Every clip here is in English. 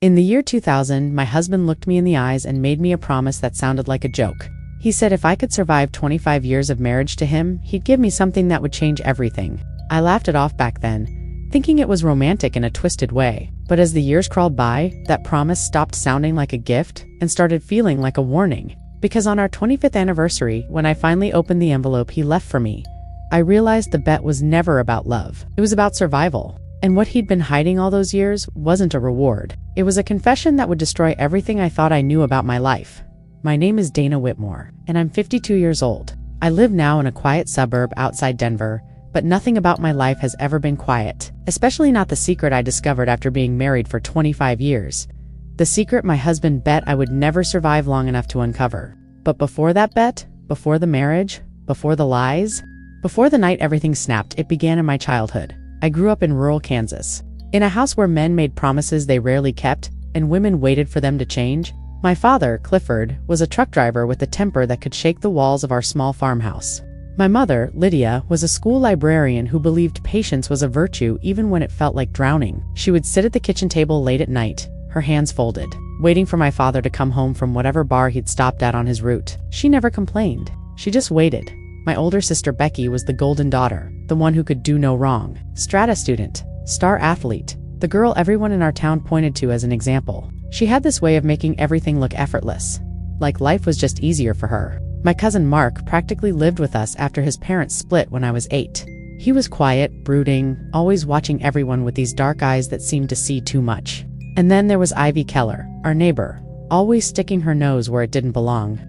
In the year 2000, my husband looked me in the eyes and made me a promise that sounded like a joke. He said if I could survive 25 years of marriage to him, he'd give me something that would change everything. I laughed it off back then, thinking it was romantic in a twisted way. But as the years crawled by, that promise stopped sounding like a gift and started feeling like a warning. Because on our 25th anniversary, when I finally opened the envelope he left for me, I realized the bet was never about love. It was about survival. And what he'd been hiding all those years wasn't a reward. It was a confession that would destroy everything I thought I knew about my life. My name is Dana Whitmore, and I'm 52 years old. I live now in a quiet suburb outside Denver, but nothing about my life has ever been quiet, especially not the secret I discovered after being married for 25 years. The secret my husband bet I would never survive long enough to uncover. But before that bet, before the marriage, before the lies, before the night everything snapped, it began in my childhood. I grew up in rural Kansas, in a house where men made promises they rarely kept, and women waited for them to change. My father, Clifford, was a truck driver with a temper that could shake the walls of our small farmhouse. My mother, Lydia, was a school librarian who believed patience was a virtue even when it felt like drowning. She would sit at the kitchen table late at night, her hands folded, waiting for my father to come home from whatever bar he'd stopped at on his route. She never complained. She just waited. My older sister Becky was the golden daughter, the one who could do no wrong. Strata student, star athlete, the girl everyone in our town pointed to as an example. She had this way of making everything look effortless, like life was just easier for her. My cousin Mark practically lived with us after his parents split when I was 8. He was quiet, brooding, always watching everyone with these dark eyes that seemed to see too much. And then there was Ivy Keller, our neighbor, always sticking her nose where it didn't belong,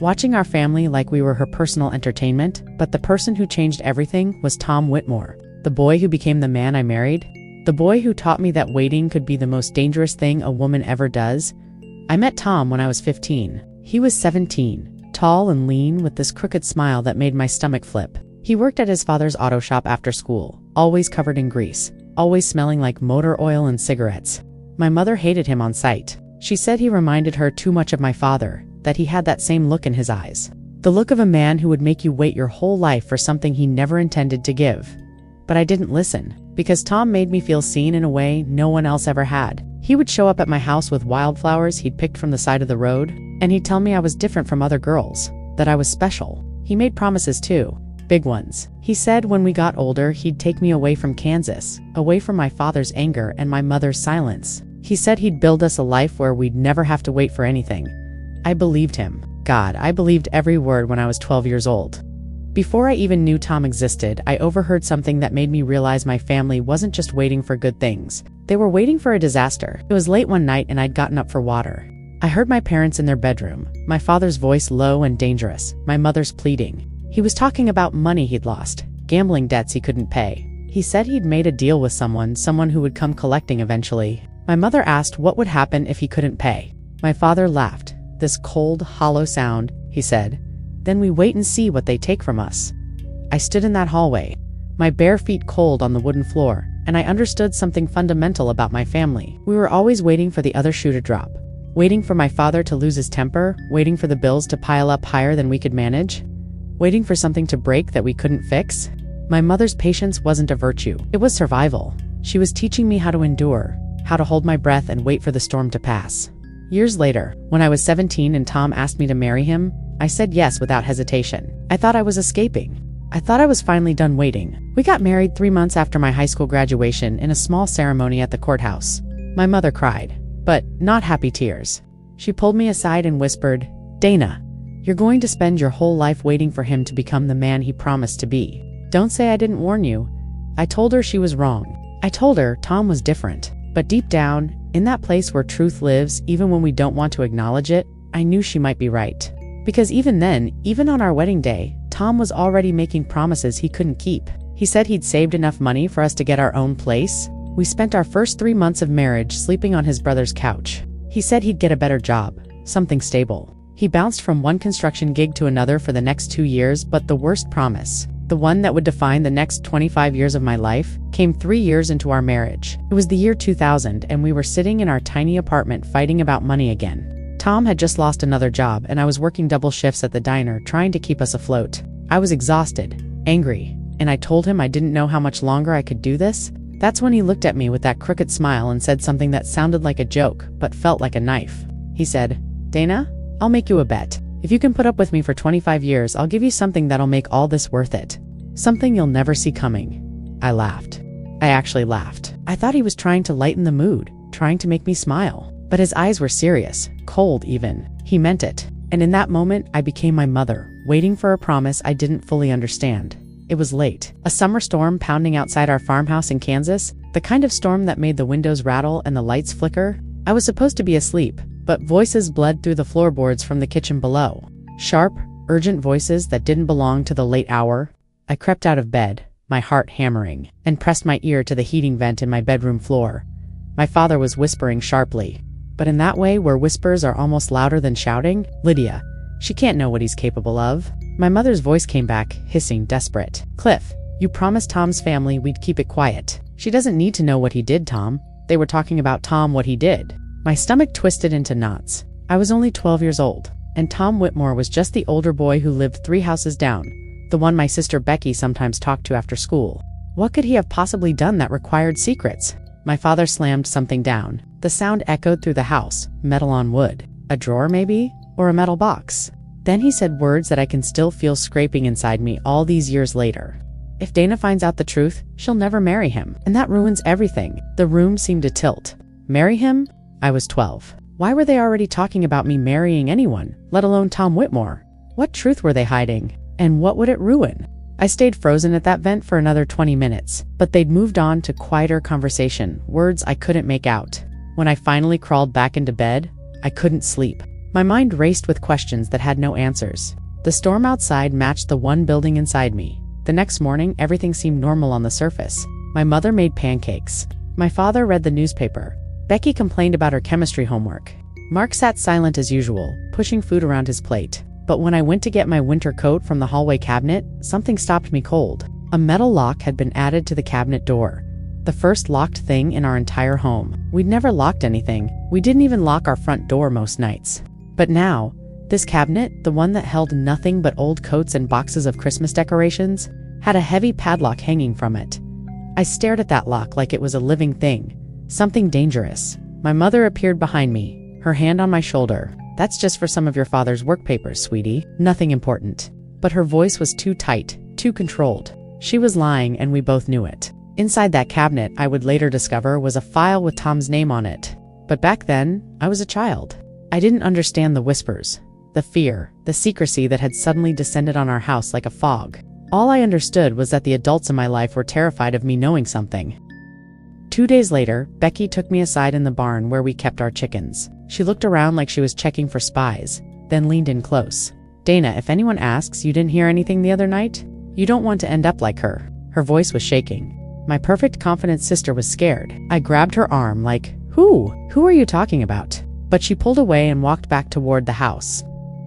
watching our family like we were her personal entertainment. But the person who changed everything was Tom Whitmore, the boy who became the man I married, the boy who taught me that waiting could be the most dangerous thing a woman ever does. I met Tom when I was 15. He was 17, tall and lean with this crooked smile that made my stomach flip. He worked at his father's auto shop after school, always covered in grease, always smelling like motor oil and cigarettes. My mother hated him on sight. She said he reminded her too much of my father, that he had that same look in his eyes. The look of a man who would make you wait your whole life for something he never intended to give. But I didn't listen, because Tom made me feel seen in a way no one else ever had. He would show up at my house with wildflowers he'd picked from the side of the road, and he'd tell me I was different from other girls, that I was special. He made promises too, big ones. He said when we got older he'd take me away from Kansas, away from my father's anger and my mother's silence. He said he'd build us a life where we'd never have to wait for anything. I believed him. God, I believed every word when I was 12 years old. Before I even knew Tom existed, I overheard something that made me realize my family wasn't just waiting for good things. They were waiting for a disaster. It was late one night and I'd gotten up for water. I heard my parents in their bedroom, my father's voice low and dangerous, my mother's pleading. He was talking about money he'd lost, gambling debts he couldn't pay. He said he'd made a deal with someone who would come collecting eventually. My mother asked what would happen if he couldn't pay. My father laughed. This cold, hollow sound, he said. Then we wait and see what they take from us. I stood in that hallway, my bare feet cold on the wooden floor, and I understood something fundamental about my family. We were always waiting for the other shoe to drop, waiting for my father to lose his temper, waiting for the bills to pile up higher than we could manage, waiting for something to break that we couldn't fix. My mother's patience wasn't a virtue, it was survival. She was teaching me how to endure, how to hold my breath and wait for the storm to pass. Years later, when I was 17 and Tom asked me to marry him, I said yes without hesitation. I thought I was escaping. I thought I was finally done waiting. We got married 3 months after my high school graduation in a small ceremony at the courthouse. My mother cried, but not happy tears. She pulled me aside and whispered, "Dana, you're going to spend your whole life waiting for him to become the man he promised to be. Don't say I didn't warn you." I told her she was wrong. I told her Tom was different. But deep down, in that place where truth lives, even when we don't want to acknowledge it, I knew she might be right. Because even then, even on our wedding day, Tom was already making promises he couldn't keep. He said he'd saved enough money for us to get our own place. We spent our first 3 months of marriage sleeping on his brother's couch. He said he'd get a better job, something stable. He bounced from one construction gig to another for the next 2 years, but the worst promise, the one that would define the next 25 years of my life, came 3 years into our marriage. It was the year 2000, and we were sitting in our tiny apartment fighting about money again. Tom had just lost another job, and I was working double shifts at the diner trying to keep us afloat. I was exhausted, angry, and I told him I didn't know how much longer I could do this. That's when he looked at me with that crooked smile and said something that sounded like a joke, but felt like a knife. He said, "Dana, I'll make you a bet. If you can put up with me for 25 years, I'll give you something that'll make all this worth it. Something you'll never see coming." I laughed. I actually laughed. I thought he was trying to lighten the mood, trying to make me smile. But his eyes were serious, cold even. He meant it. And in that moment, I became my mother, waiting for a promise I didn't fully understand. It was late. A summer storm pounding outside our farmhouse in Kansas, the kind of storm that made the windows rattle and the lights flicker. I was supposed to be asleep, but voices bled through the floorboards from the kitchen below. Sharp, urgent voices that didn't belong to the late hour. I crept out of bed, my heart hammering, and pressed my ear to the heating vent in my bedroom floor. My father was whispering sharply, but in that way where whispers are almost louder than shouting. "Lydia, she can't know what he's capable of." My mother's voice came back, hissing, desperate. "Cliff, you promised Tom's family we'd keep it quiet. She doesn't need to know what he did, Tom." They were talking about Tom, what he did. My stomach twisted into knots. I was only 12 years old, and Tom Whitmore was just the older boy who lived 3 houses down, the one my sister Becky sometimes talked to after school. What could he have possibly done that required secrets? My father slammed something down. The sound echoed through the house, metal on wood. A drawer maybe? Or a metal box? Then he said words that I can still feel scraping inside me all these years later. "If Dana finds out the truth, she'll never marry him, and that ruins everything." The room seemed to tilt. Marry him? I was 12. Why were they already talking about me marrying anyone, let alone Tom Whitmore? What truth were they hiding? And what would it ruin? I stayed frozen at that vent for another 20 minutes, but they'd moved on to quieter conversation, words I couldn't make out. When I finally crawled back into bed, I couldn't sleep. My mind raced with questions that had no answers. The storm outside matched the one building inside me. The next morning, everything seemed normal on the surface. My mother made pancakes. My father read the newspaper. Becky complained about her chemistry homework. Mark sat silent as usual, pushing food around his plate. But when I went to get my winter coat from the hallway cabinet, something stopped me cold. A metal lock had been added to the cabinet door. The first locked thing in our entire home. We'd never locked anything. We didn't even lock our front door most nights. But now, this cabinet, the one that held nothing but old coats and boxes of Christmas decorations, had a heavy padlock hanging from it. I stared at that lock like it was a living thing, something dangerous. My mother appeared behind me, her hand on my shoulder. "That's just for some of your father's work papers, sweetie. Nothing important." But her voice was too tight, too controlled. She was lying, and we both knew it. Inside that cabinet, I would later discover, was a file with Tom's name on it. But back then, I was a child. I didn't understand the whispers, the fear, the secrecy that had suddenly descended on our house like a fog. All I understood was that the adults in my life were terrified of me knowing something. 2 days later, Becky took me aside in the barn where we kept our chickens. She looked around like she was checking for spies, then leaned in close. "Dana, if anyone asks you didn't hear anything the other night, you don't want to end up like her." Her voice was shaking. My perfect, confident sister was scared. I grabbed her arm like, Who are you talking about?" But she pulled away and walked back toward the house,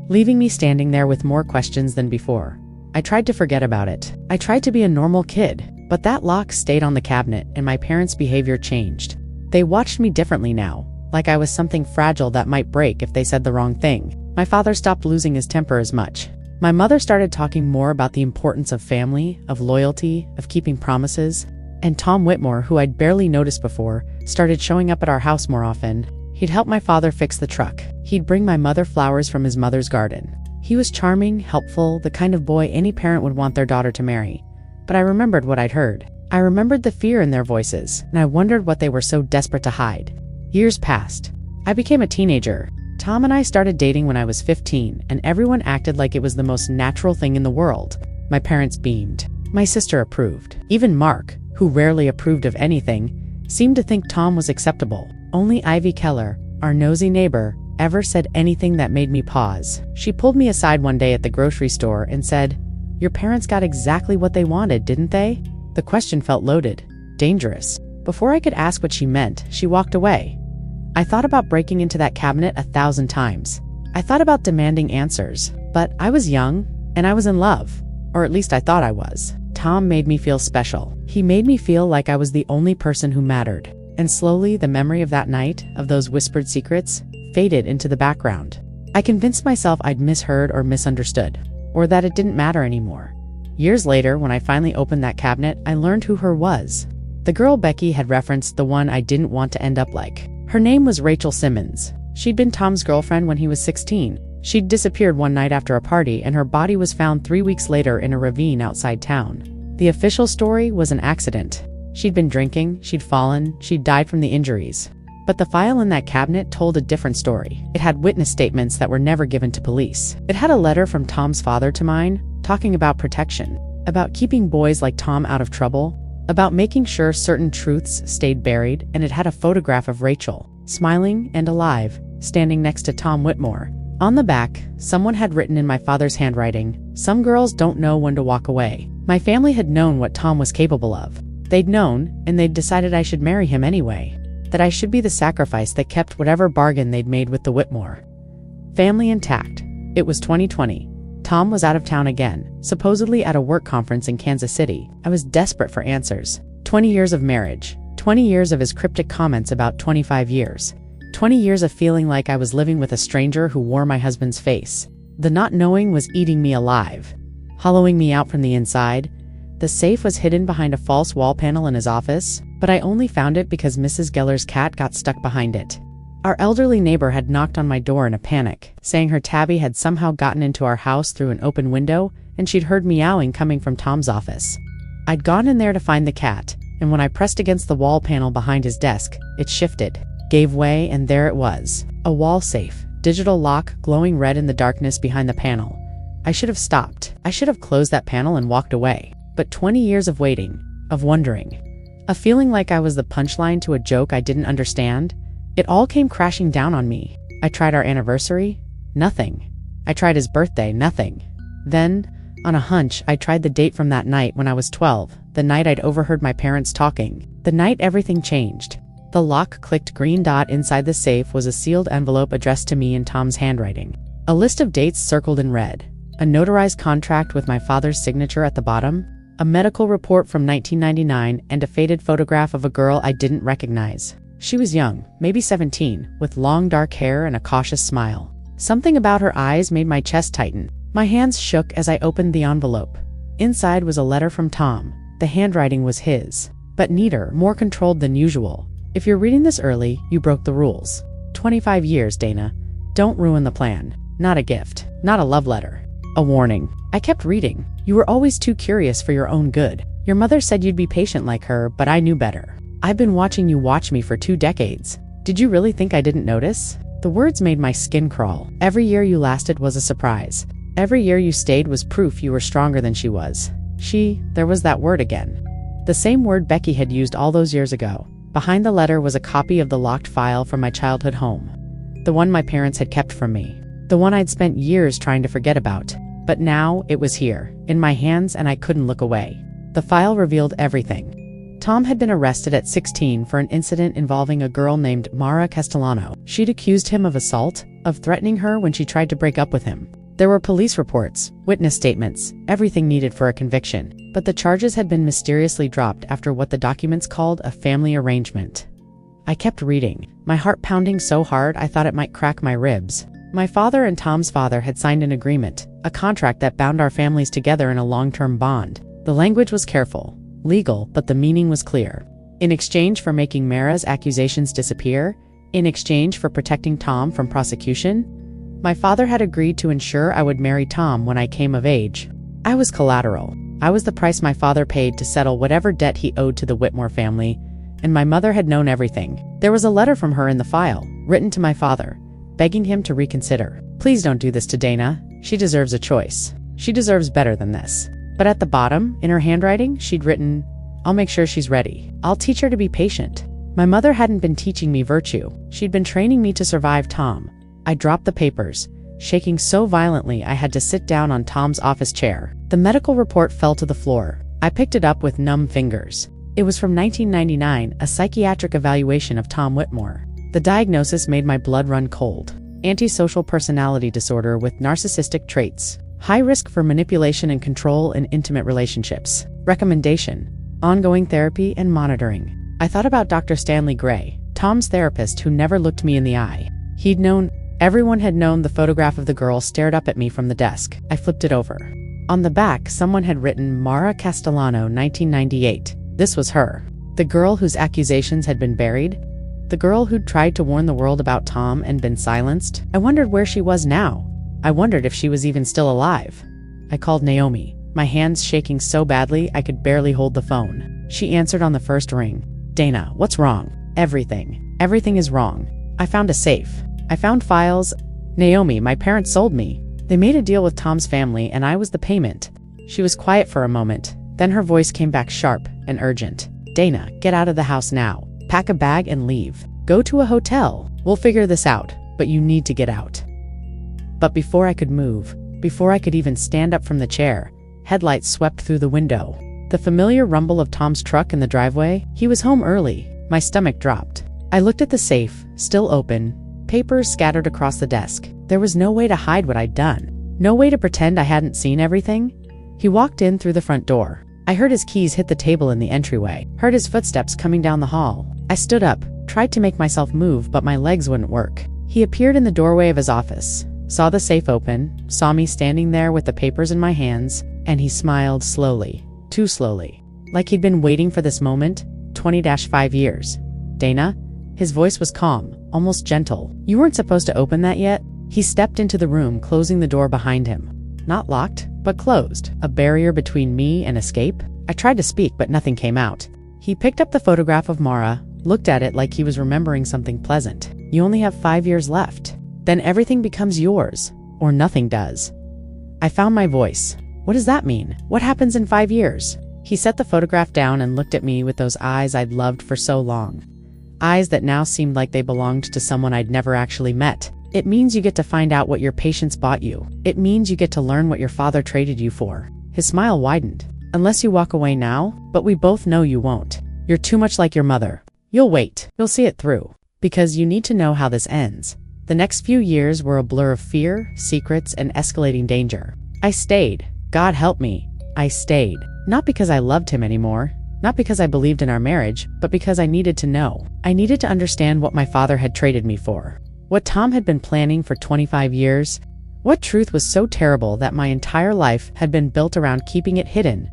leaving me standing there with more questions than before. I tried to forget about it. I tried to be a normal kid, but that lock stayed on the cabinet and my parents' behavior changed. They watched me differently now, like I was something fragile that might break if they said the wrong thing. My father stopped losing his temper as much. My mother started talking more about the importance of family, of loyalty, of keeping promises. And Tom Whitmore, who I'd barely noticed before, started showing up at our house more often. He'd help my father fix the truck. He'd bring my mother flowers from his mother's garden. He was charming, helpful, the kind of boy any parent would want their daughter to marry. But I remembered what I'd heard. I remembered the fear in their voices, and I wondered what they were so desperate to hide. Years passed. I became a teenager. Tom and I started dating when I was 15, and everyone acted like it was the most natural thing in the world. My parents beamed. My sister approved. Even Mark, who rarely approved of anything, seemed to think Tom was acceptable. Only Ivy Keller, our nosy neighbor, ever said anything that made me pause. She pulled me aside one day at the grocery store and said, "Your parents got exactly what they wanted, didn't they?" The question felt loaded, dangerous. Before I could ask what she meant, she walked away. I thought about breaking into that cabinet 1,000 times. I thought about demanding answers, but I was young, and I was in love. Or at least I thought I was. Tom made me feel special. He made me feel like I was the only person who mattered. And slowly, the memory of that night, of those whispered secrets, faded into the background. I convinced myself I'd misheard or misunderstood, or that it didn't matter anymore. Years later, when I finally opened that cabinet, I learned who her was. The girl Becky had referenced, the one I didn't want to end up like. Her name was Rachel Simmons. She'd been Tom's girlfriend when he was 16. She'd disappeared one night after a party, and her body was found 3 weeks later in a ravine outside town. The official story was an accident. She'd been drinking, she'd fallen, she'd died from the injuries. But the file in that cabinet told a different story. It had witness statements that were never given to police. It had a letter from Tom's father to mine, talking about protection, about keeping boys like Tom out of trouble, about making sure certain truths stayed buried, and it had a photograph of Rachel, smiling and alive, standing next to Tom Whitmore. On the back, someone had written in my father's handwriting, "Some girls don't know when to walk away." My family had known what Tom was capable of. They'd known, and they'd decided I should marry him anyway. That I should be the sacrifice that kept whatever bargain they'd made with the Whitmore family intact. It was 2020. Tom was out of town again, supposedly at a work conference in Kansas City. I was desperate for answers. 20 years of marriage. 20 years of his cryptic comments about 25 years. 20 years of feeling like I was living with a stranger who wore my husband's face. The not knowing was eating me alive, hollowing me out from the inside. The safe was hidden behind a false wall panel in his office, but I only found it because Mrs. Geller's cat got stuck behind it. Our elderly neighbor had knocked on my door in a panic, saying her tabby had somehow gotten into our house through an open window, and she'd heard meowing coming from Tom's office. I'd gone in there to find the cat, and when I pressed against the wall panel behind his desk, it shifted, gave way, and there it was. A wall safe, digital lock glowing red in the darkness behind the panel. I should have stopped. I should have closed that panel and walked away. But 20 years of waiting, of wondering, of feeling like I was the punchline to a joke I didn't understand, it all came crashing down on me. I tried our anniversary, nothing. I tried his birthday, nothing. Then, on a hunch, I tried the date from that night when I was 12, the night I'd overheard my parents talking, the night everything changed. The lock-clicked green dot inside the safe was a sealed envelope addressed to me in Tom's handwriting. A list of dates circled in red, a notarized contract with my father's signature at the bottom, a medical report from 1999, and a faded photograph of a girl I didn't recognize. She was young, maybe 17, with long dark hair and a cautious smile. Something about her eyes made my chest tighten. My hands shook as I opened the envelope. Inside was a letter from Tom. The handwriting was his, but neater, more controlled than usual. "If you're reading this early, you broke the rules. 25 years, Dana. Don't ruin the plan. Not a gift. Not a love letter. A warning." I kept reading. "You were always too curious for your own good. Your mother said you'd be patient like her, but I knew better. I've been watching you watch me for 2 decades. Did you really think I didn't notice?" The words made my skin crawl. "Every year you lasted was a surprise. Every year you stayed was proof you were stronger than she was." There was that word again. The same word Becky had used all those years ago. Behind the letter was a copy of the locked file from my childhood home. The one my parents had kept from me. The one I'd spent years trying to forget about. But now it was here, in my hands, and I couldn't look away. The file revealed everything. Tom had been arrested at 16 for an incident involving a girl named Mara Castellano. She'd accused him of assault, of threatening her when she tried to break up with him. There were police reports, witness statements, everything needed for a conviction. But the charges had been mysteriously dropped after what the documents called a family arrangement. I kept reading, my heart pounding so hard I thought it might crack my ribs. My father and Tom's father had signed an agreement, a contract that bound our families together in a long-term bond. The language was careful, legal, but the meaning was clear. In exchange for making Mara's accusations disappear, in exchange for protecting Tom from prosecution, my father had agreed to ensure I would marry Tom when I came of age. I was collateral. I was the price my father paid to settle whatever debt he owed to the Whitmore family, and my mother had known everything. There was a letter from her in the file, written to my father, begging him to reconsider. "Please don't do this to Dana. She deserves a choice. She deserves better than this." But at the bottom, in her handwriting, she'd written, "I'll make sure she's ready. I'll teach her to be patient." My mother hadn't been teaching me virtue. She'd been training me to survive Tom. I dropped the papers, shaking so violently I had to sit down on Tom's office chair. The medical report fell to the floor. I picked it up with numb fingers. It was from 1999, a psychiatric evaluation of Tom Whitmore. The diagnosis made my blood run cold. Antisocial personality disorder with narcissistic traits. High risk for manipulation and control in intimate relationships. Recommendation: ongoing therapy and monitoring. I thought about Dr. Stanley Gray, Tom's therapist who never looked me in the eye. Everyone had known the photograph of the girl stared up at me from the desk. I flipped it over. On the back, someone had written Mara Castellano, 1998. This was her. The girl whose accusations had been buried? The girl who'd tried to warn the world about Tom and been silenced? I wondered where she was now. I wondered if she was even still alive. I called Naomi, my hands shaking so badly I could barely hold the phone. She answered on the first ring. Dana, what's wrong? Everything. Everything is wrong. I found a safe. I found files. Naomi, my parents sold me. They made a deal with Tom's family and I was the payment. She was quiet for a moment. Then her voice came back sharp and urgent. Dana, get out of the house now. Pack a bag and leave. Go to a hotel. We'll figure this out, but you need to get out. But before I could move, before I could even stand up from the chair, headlights swept through the window. The familiar rumble of Tom's truck in the driveway. He was home early. My stomach dropped. I looked at the safe, still open, papers scattered across the desk. There was no way to hide what I'd done. No way to pretend I hadn't seen everything. He walked in through the front door. I heard his keys hit the table in the entryway, heard his footsteps coming down the hall. I stood up, tried to make myself move, but my legs wouldn't work. He appeared in the doorway of his office, saw the safe open, saw me standing there with the papers in my hands, and he smiled slowly, too slowly, like he'd been waiting for this moment 20-5 years. Dana? His voice was calm, almost gentle. You weren't supposed to open that yet? He stepped into the room, closing the door behind him. Not locked, but closed, a barrier between me and escape. I tried to speak, but nothing came out. He picked up the photograph of Mara, looked at it like he was remembering something pleasant. You only have 5 years left. Then everything becomes yours, or nothing does. I found my voice. What does that mean? What happens in 5 years? He set the photograph down and looked at me with those eyes I'd loved for so long. Eyes that now seemed like they belonged to someone I'd never actually met. It means you get to find out what your patience bought you. It means you get to learn what your father traded you for. His smile widened. Unless you walk away now, but we both know you won't. You're too much like your mother. You'll wait. You'll see it through. Because you need to know how this ends. The next few years were a blur of fear, secrets, and escalating danger. I stayed. God help me. I stayed. Not because I loved him anymore. Not because I believed in our marriage, but because I needed to know. I needed to understand what my father had traded me for. What Tom had been planning for 25 years. What truth was so terrible that my entire life had been built around keeping it hidden.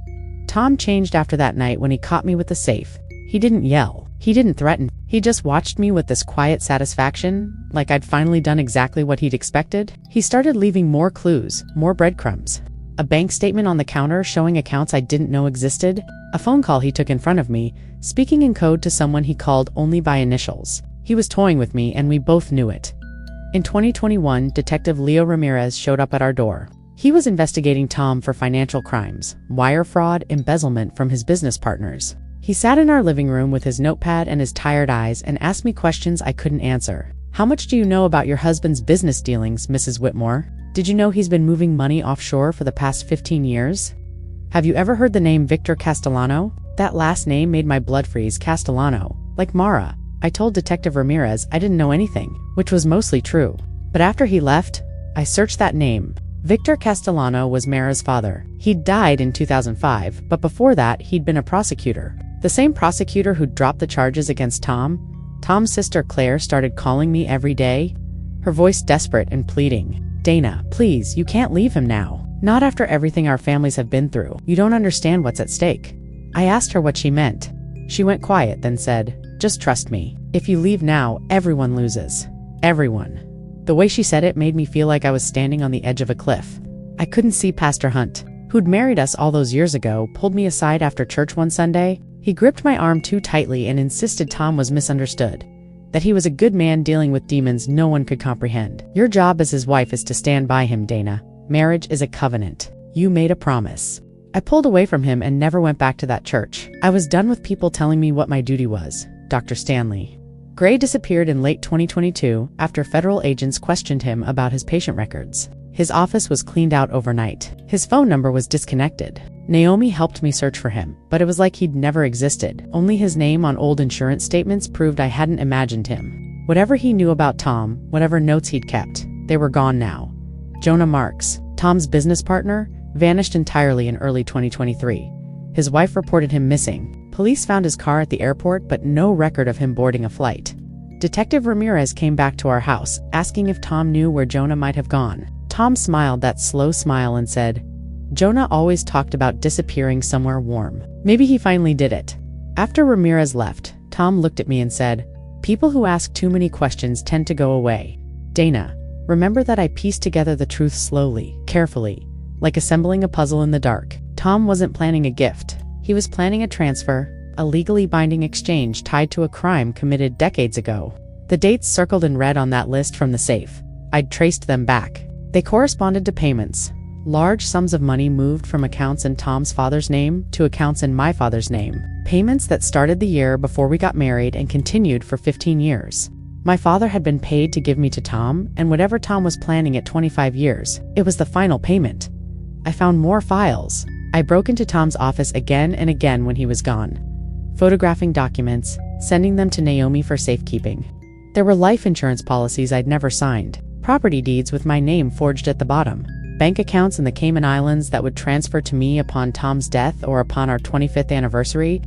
Tom changed after that night when he caught me with the safe. He didn't yell. He didn't threaten. He just watched me with this quiet satisfaction, like I'd finally done exactly what he'd expected. He started leaving more clues, more breadcrumbs. A bank statement on the counter showing accounts I didn't know existed. A phone call he took in front of me, speaking in code to someone he called only by initials. He was toying with me, and we both knew it. In 2021, Detective Leo Ramirez showed up at our door. He was investigating Tom for financial crimes, wire fraud, embezzlement from his business partners. He sat in our living room with his notepad and his tired eyes and asked me questions I couldn't answer. How much do you know about your husband's business dealings, Mrs. Whitmore? Did you know he's been moving money offshore for the past 15 years? Have you ever heard the name Victor Castellano? That last name made my blood freeze. Castellano, like Mara. I told Detective Ramirez I didn't know anything, which was mostly true. But after he left, I searched that name. Victor Castellano was Mara's father. He'd died in 2005, but before that, he'd been a prosecutor. The same prosecutor who dropped the charges against Tom. Tom's sister Claire started calling me every day, her voice desperate and pleading. Dana, please, you can't leave him now. Not after everything our families have been through. You don't understand what's at stake. I asked her what she meant. She went quiet, then said, just trust me. If you leave now, everyone loses. Everyone. The way she said it made me feel like I was standing on the edge of a cliff. I couldn't see Pastor Hunt, who'd married us all those years ago, pulled me aside after church one Sunday. He gripped my arm too tightly and insisted Tom was misunderstood. That he was a good man dealing with demons no one could comprehend. Your job as his wife is to stand by him, Dana. Marriage is a covenant. You made a promise. I pulled away from him and never went back to that church. I was done with people telling me what my duty was. Dr. Stanley. Gray disappeared in late 2022 after federal agents questioned him about his patient records. His office was cleaned out overnight. His phone number was disconnected. Naomi helped me search for him, but it was like he'd never existed. Only his name on old insurance statements proved I hadn't imagined him. Whatever he knew about Tom, whatever notes he'd kept, they were gone now. Jonah Marks, Tom's business partner, vanished entirely in early 2023. His wife reported him missing. Police found his car at the airport, but no record of him boarding a flight. Detective Ramirez came back to our house, asking if Tom knew where Jonah might have gone. Tom smiled that slow smile and said, Jonah always talked about disappearing somewhere warm. Maybe he finally did it. After Ramirez left, Tom looked at me and said, "People who ask too many questions tend to go away. Dana, remember that I pieced together the truth slowly, carefully, like assembling a puzzle in the dark." Tom wasn't planning a gift. He was planning a transfer, a legally binding exchange tied to a crime committed decades ago. The dates circled in red on that list from the safe. I'd traced them back. They corresponded to payments. Large sums of money moved from accounts in Tom's father's name to accounts in my father's name. Payments that started the year before we got married and continued for 15 years. My father had been paid to give me to Tom, and whatever Tom was planning at 25 years, it was the final payment. I found more files. I broke into Tom's office again and again when he was gone, photographing documents, sending them to Naomi for safekeeping. There were life insurance policies I'd never signed, property deeds with my name forged at the bottom, bank accounts in the Cayman Islands that would transfer to me upon Tom's death or upon our 25th anniversary,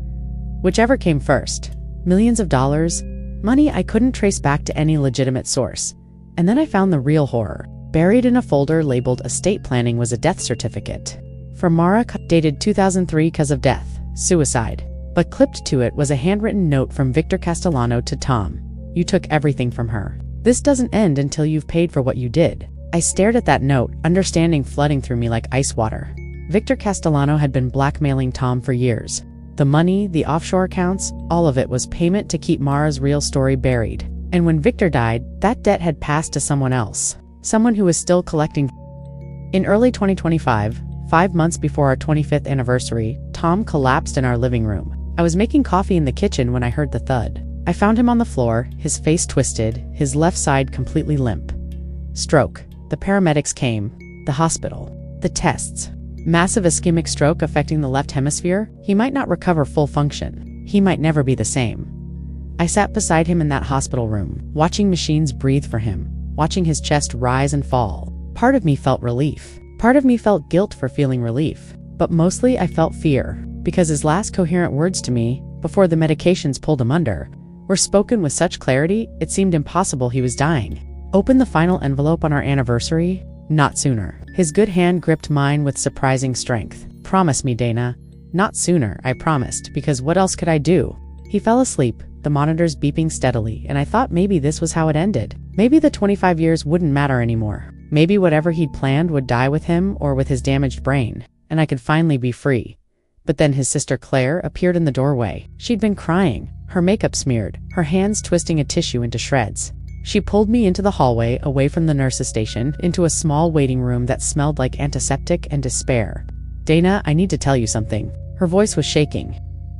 whichever came first. Millions of dollars, money I couldn't trace back to any legitimate source. And then I found the real horror. Buried in a folder labeled estate planning was a death certificate. For Mara, dated 2003 cause of death, suicide. But clipped to it was a handwritten note from Victor Castellano to Tom. "You took everything from her. This doesn't end until you've paid for what you did." I stared at that note, understanding flooding through me like ice water. Victor Castellano had been blackmailing Tom for years. The money, the offshore accounts, all of it was payment to keep Mara's real story buried. And when Victor died, that debt had passed to someone else. Someone who was still collecting. In early 2025, 5 months before our 25th anniversary, Tom collapsed in our living room. I was making coffee in the kitchen when I heard the thud. I found him on the floor, his face twisted, his left side completely limp. Stroke. The paramedics came. The hospital. The tests. Massive ischemic stroke affecting the left hemisphere. He might not recover full function. He might never be the same. I sat beside him in that hospital room, watching machines breathe for him, watching his chest rise and fall. Part of me felt relief. Part of me felt guilt for feeling relief. But mostly I felt fear, because his last coherent words to me, before the medications pulled him under, were spoken with such clarity it seemed impossible he was dying. "Open the final envelope on our anniversary? Not sooner." His good hand gripped mine with surprising strength. "Promise me, Dana." "Not sooner," I promised, because what else could I do? He fell asleep, the monitors beeping steadily, and I thought maybe this was how it ended. Maybe the 25 years wouldn't matter anymore. Maybe whatever he'd planned would die with him or with his damaged brain, and I could finally be free. But then his sister Claire appeared in the doorway. She'd been crying, her makeup smeared, her hands twisting a tissue into shreds. She pulled me into the hallway, away from the nurse's station, into a small waiting room that smelled like antiseptic and despair. "Dana, I need to tell you something." Her voice was shaking.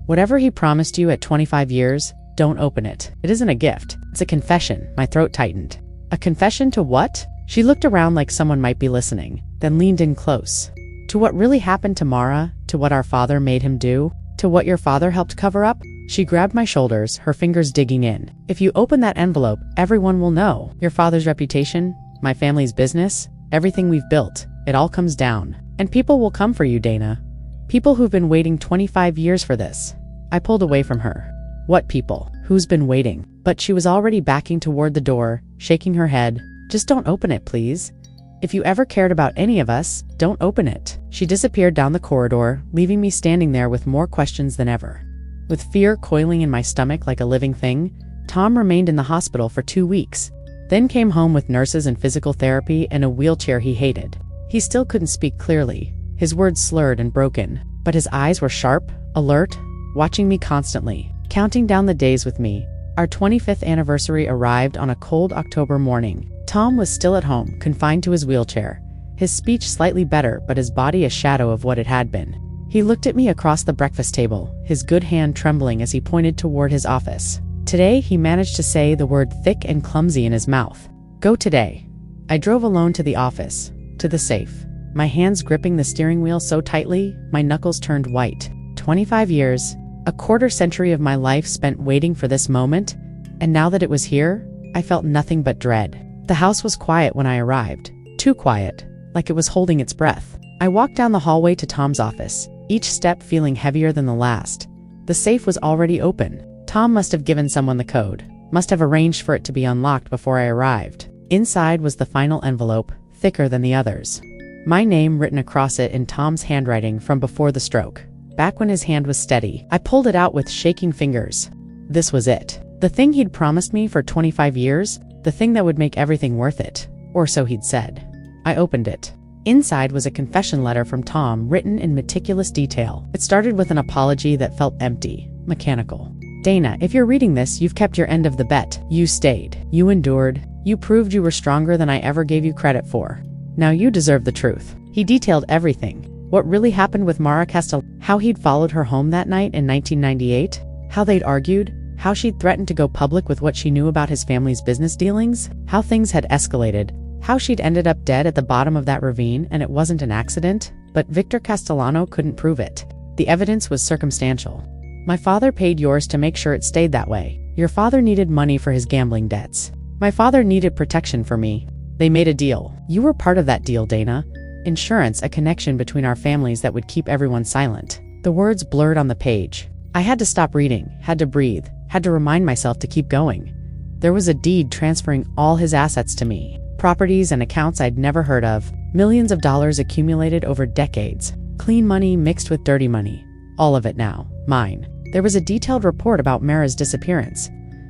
"Whatever he promised you at 25 years, don't open it. It isn't a gift. It's a confession." My throat tightened. "A confession to what?" She looked around like someone might be listening, then leaned in close. "To what really happened to Mara, to what our father made him do, to what your father helped cover up?" She grabbed my shoulders, her fingers digging in. "If you open that envelope, everyone will know. Your father's reputation, my family's business, everything we've built. It all comes down. And people will come for you, Dana. People who've been waiting 25 years for this." I pulled away from her. "What people? Who's been waiting?" But she was already backing toward the door, shaking her head. "Just don't open it, please. If you ever cared about any of us, don't open it." She disappeared down the corridor, leaving me standing there with more questions than ever. With fear coiling in my stomach like a living thing, Tom remained in the hospital for 2 weeks, then came home with nurses and physical therapy and a wheelchair he hated. He still couldn't speak clearly, his words slurred and broken, but his eyes were sharp, alert, watching me constantly, counting down the days with me. Our 25th anniversary arrived on a cold October morning. Tom was still at home, confined to his wheelchair, his speech slightly better but his body a shadow of what it had been. He looked at me across the breakfast table, his good hand trembling as he pointed toward his office. Today, he managed to say the word thick and clumsy in his mouth. "Go today." I drove alone to the office, to the safe, my hands gripping the steering wheel so tightly, my knuckles turned white. 25 years, a quarter century of my life spent waiting for this moment, and now that it was here, I felt nothing but dread. The house was quiet when I arrived, too quiet, like it was holding its breath. I walked down the hallway to Tom's office, each step feeling heavier than the last. The safe was already open. Tom must have given someone the code, must have arranged for it to be unlocked before I arrived. Inside was the final envelope, thicker than the others. My name written across it in Tom's handwriting from before the stroke. back when his hand was steady. I pulled it out with shaking fingers. This was it. The thing he'd promised me for 25 years, the thing that would make everything worth it. Or so he'd said. I opened it. Inside was a confession letter from Tom written in meticulous detail. It started with an apology that felt empty, mechanical. Dana, if you're reading this, you've kept your end of the bet. You stayed. You endured. You proved you were stronger than I ever gave you credit for. Now you deserve the truth. He detailed everything. What really happened with Mara Castellano, how he'd followed her home that night in 1998, how they'd argued, how she'd threatened to go public with what she knew about his family's business dealings, how things had escalated, how she'd ended up dead at the bottom of that ravine and it wasn't an accident, but Victor Castellano couldn't prove it. The evidence was circumstantial. My father paid yours to make sure it stayed that way. Your father needed money for his gambling debts. My father needed protection for me. They made a deal. You were part of that deal, Dana. Insurance, a connection between our families that would keep everyone silent. The words blurred on the page. I had to stop reading, had to breathe, had to remind myself to keep going. There was a deed transferring all his assets to me. Properties and accounts I'd never heard of. Millions of dollars accumulated over decades. Clean money mixed with dirty money. All of it now. Mine. There was a detailed report about Mara's disappearance.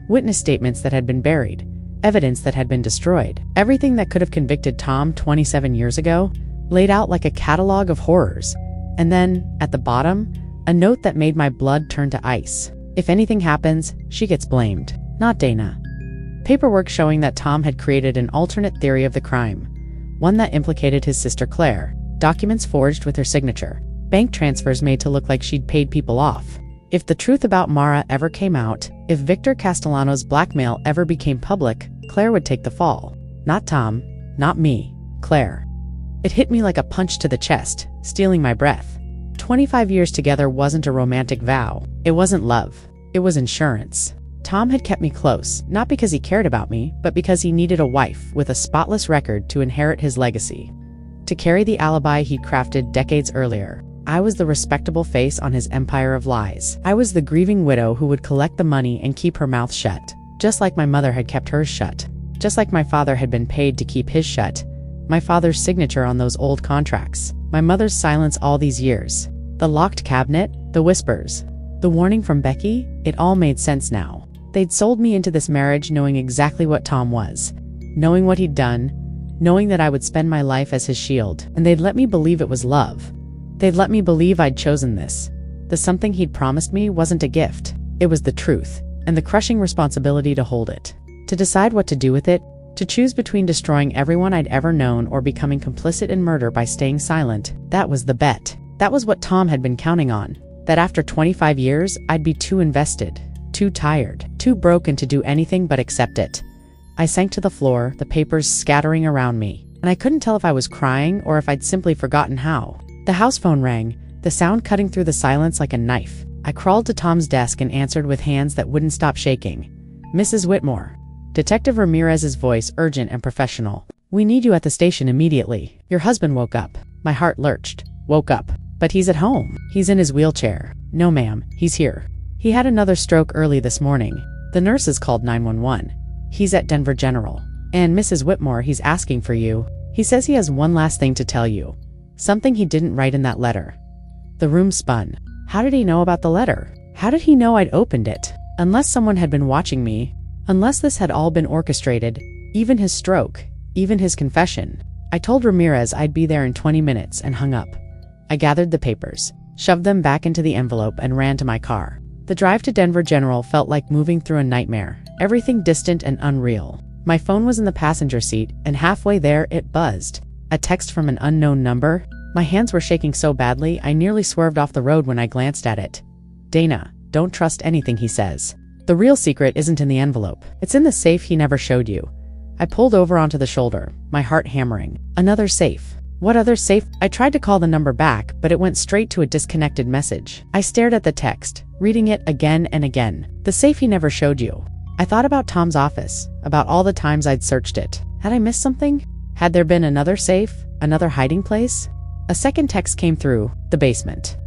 Witness statements that had been buried. Evidence that had been destroyed. Everything that could have convicted Tom 27 years ago, laid out like a catalog of horrors. And then, at the bottom, a note that made my blood turn to ice. If anything happens, she gets blamed, not Dana. Paperwork showing that Tom had created an alternate theory of the crime, one that implicated his sister Claire, documents forged with her signature, bank transfers made to look like she'd paid people off. If the truth about Mara ever came out, if Victor Castellano's blackmail ever became public, Claire would take the fall. Not Tom, not me, Claire. It hit me like a punch to the chest, stealing my breath. 25 years together wasn't a romantic vow. It wasn't love. It was insurance. Tom had kept me close, not because he cared about me, but because he needed a wife with a spotless record to inherit his legacy. To carry the alibi he'd crafted decades earlier. I was the respectable face on his empire of lies. I was the grieving widow who would collect the money and keep her mouth shut, just like my mother had kept hers shut. Just like my father had been paid to keep his shut. My father's signature on those old contracts. My mother's silence all these years. The locked cabinet, the whispers, the warning from Becky, it all made sense now. They'd sold me into this marriage knowing exactly what Tom was, knowing what he'd done, knowing that I would spend my life as his shield, and they'd let me believe it was love. They'd let me believe I'd chosen this. The something he'd promised me wasn't a gift. It was the truth, and the crushing responsibility to hold it, to decide what to do with it, to choose between destroying everyone I'd ever known or becoming complicit in murder by staying silent. That was the bet. That was what Tom had been counting on, that after 25 years, I'd be too invested. Too tired, too broken to do anything but accept it. I sank to the floor, the papers scattering around me, and I couldn't tell if I was crying or if I'd simply forgotten how. The house phone rang, the sound cutting through the silence like a knife. I crawled to Tom's desk and answered with hands that wouldn't stop shaking. Mrs. Whitmore. Detective Ramirez's voice, urgent and professional. We need you at the station immediately. Your husband woke up. My heart lurched. Woke up. But he's at home. He's in his wheelchair. No, ma'am, he's here. He had another stroke early this morning. The nurses called 911. He's at Denver General. And Mrs. Whitmore, he's asking for you. He says he has one last thing to tell you. Something he didn't write in that letter. The room spun. How did he know about the letter? How did he know I'd opened it? Unless someone had been watching me. Unless this had all been orchestrated. Even his stroke. Even his confession. I told Ramirez I'd be there in 20 minutes and hung up. I gathered the papers, shoved them back into the envelope and ran to my car. The drive to Denver General felt like moving through a nightmare, everything distant and unreal. My phone was in the passenger seat, and halfway there it buzzed. A text from an unknown number. My hands were shaking so badly I nearly swerved off the road when I glanced at it. Dana, don't trust anything he says. The real secret isn't in the envelope. It's in the safe he never showed you. I pulled over onto the shoulder, my heart hammering. Another safe. What other safe? I tried to call the number back, but it went straight to a disconnected message. I stared at the text, reading it again and again. The safe he never showed you. I thought about Tom's office, about all the times I'd searched it. Had I missed something? Had there been another safe? Another hiding place? A second text came through, the basement.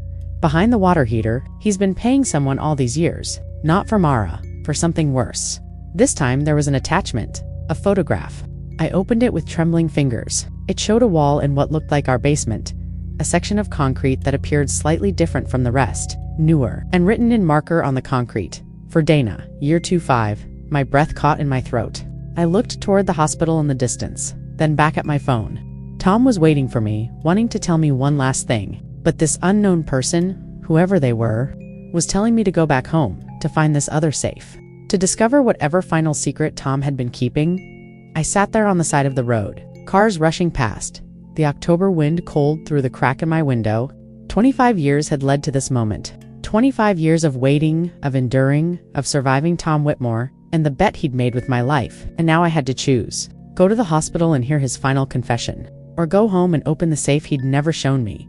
Behind the water heater, he's been paying someone all these years. Not for Mara, for something worse. This time there was an attachment, a photograph. I opened it with trembling fingers. It showed a wall in what looked like our basement, a section of concrete that appeared slightly different from the rest, newer, and written in marker on the concrete. For Dana, year 25, my breath caught in my throat. I looked toward the hospital in the distance, then back at my phone. Tom was waiting for me, wanting to tell me one last thing. But this unknown person, whoever they were, was telling me to go back home, to find this other safe. To discover whatever final secret Tom had been keeping, I sat there on the side of the road, cars rushing past, the October wind cold through the crack in my window. 25 years had led to this moment. 25 years of waiting, of enduring, of surviving Tom Whitmore, and the bet he'd made with my life. And now I had to choose. Go to the hospital and hear his final confession, or go home and open the safe he'd never shown me.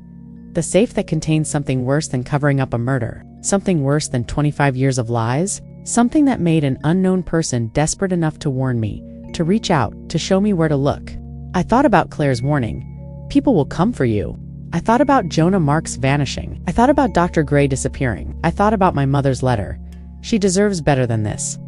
The safe that contained something worse than covering up a murder, something worse than 25 years of lies, something that made an unknown person desperate enough to warn me, to reach out, to show me where to look. I thought about Claire's warning. People will come for you. I thought about Jonah Marks vanishing. I thought about Dr. Gray disappearing. I thought about my mother's letter. She deserves better than this.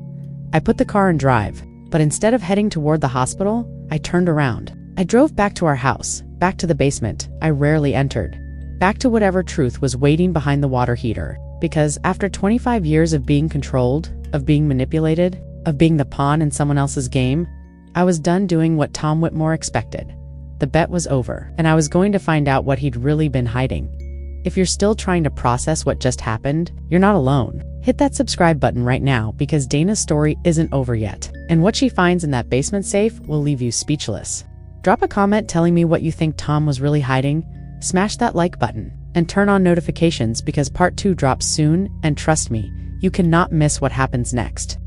I put the car in drive, but instead of heading toward the hospital, I turned around. I drove back to our house, back to the basement I rarely entered, back to whatever truth was waiting behind the water heater. Because after 25 years of being controlled, of being manipulated, of being the pawn in someone else's game, I was done doing what Tom Whitmore expected. The bet was over, and I was going to find out what he'd really been hiding. If you're still trying to process what just happened, you're not alone. Hit that subscribe button right now because Dana's story isn't over yet, and what she finds in that basement safe will leave you speechless. Drop a comment telling me what you think Tom was really hiding, smash that like button, and turn on notifications because part 2 drops soon, and trust me, you cannot miss what happens next.